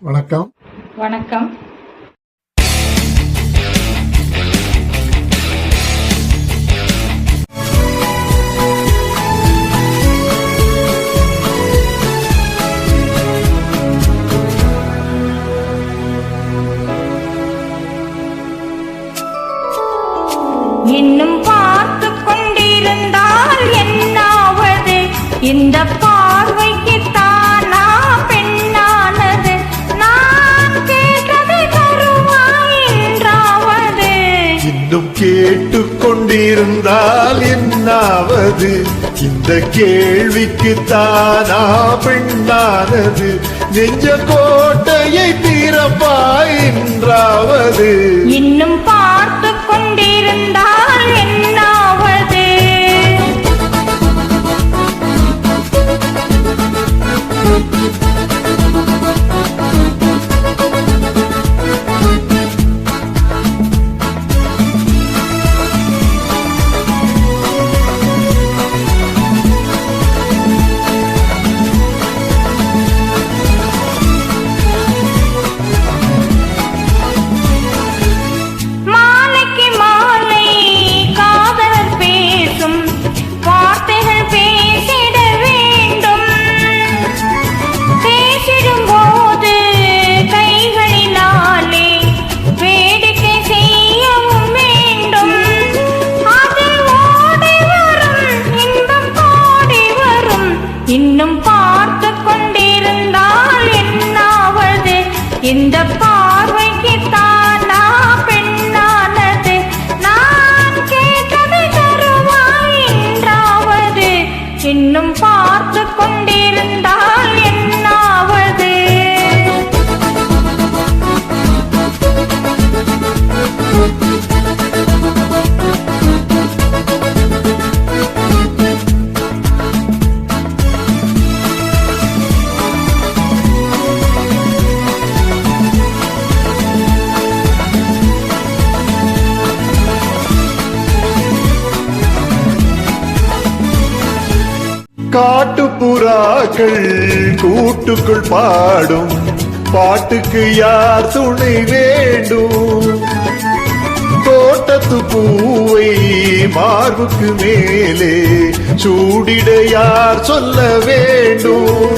வணக்கம். வணக்கம். இன்னும் பார்த்து கொண்டிருந்தால் என்னாவது? இந்த பார்வைக்கு தானா பெண்ணானது? நான் கேட்டது தருவாயின்றாவது. இன்னும் கேட்டு கொண்டிருந்தால் என்னாவது? இந்த கேள்விக்கு தானா பெண்ணானது? நெஞ்ச கோட்டையை திறப்பாயின்றாவது. இன்னும் பார்த்து கொண்டிருந்தால் என்னாவது? மாலைக்கு மாலை காதலர் பேசும் வார்த்தைகள் பேசிட வேண்டும். பேசிடும் போது கைகளினாலே வேடிக்கை செய்யவும் வேண்டும். அது ஓடி வரும், இன்பம் பாடி வரும். இன்னும் பார்த்து கொண்டிருந்தால் என்னாவது? இந்த பார்வைக்கு தானா பெண்ணானது? நான் கேட்டது தருவாயின்றாவது. இன்னும் பார்த்து கொண்டிருந்தால் என்னாவது? காட்டுப்புறாக்கள் கூட்டுக்குள் பாடும் பாட்டுக்கு யார் துணை வேண்டும்? தோட்டத்து பூவை மார்புக்கு மேலே சூடிட யார் சொல்ல வேண்டும்?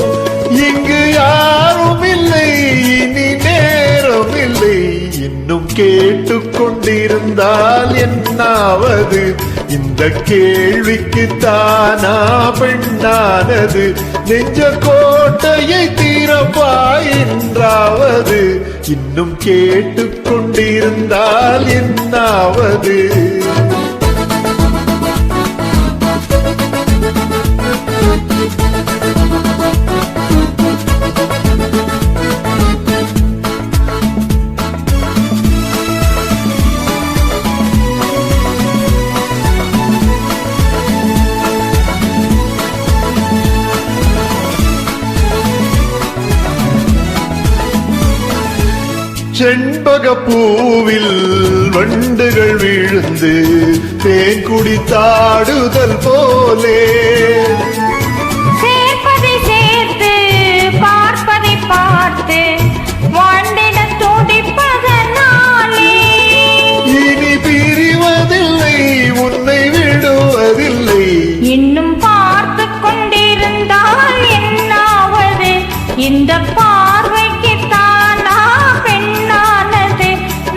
இங்கு யாரும் இல்லை, இனி நேரம் இல்லை. இன்னும் கேட்டுக்கொண்டிருந்தால் என்னாவது? இந்த கேள்விக்கு தானா பெண்ணானது? நெஞ்ச கோட்டையை திறப்பாயின்றாவது. இன்னும் கேட்டுக்கொண்டிருந்தால் என்னாவது? செண்பக பூவில் வண்டுகள் விழுந்து தேன் குடித்தாடுதல் போலே சேர்ப்பதை சேர்த்து பார்ப்பதை பார்த்து வாழ்ந்திட துடிப்பதனாலே இனி பிரிவதில்லை, உன்னை விடுவதில்லை. இன்னும் பார்த்து கொண்டிருந்தால் என்னாவது? இந்த பார்வைக்கு தானா பெண்ணானது?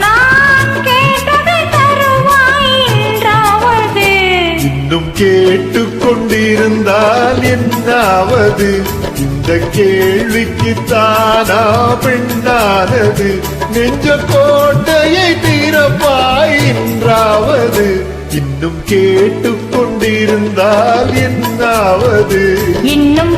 நான் கேட்டது தருவாயின்றாவது. இன்னும் கேட்டுக்கொண்டிருந்தால் என்னாவது? இந்த கேள்விக்கு தானா பெண்ணானது? நெஞ்ச கோட்டையை திறப்பாயின்றாவது. இன்னும் கேட்டுக்கொண்டிருந்தால் என்னாவது? இன்னும்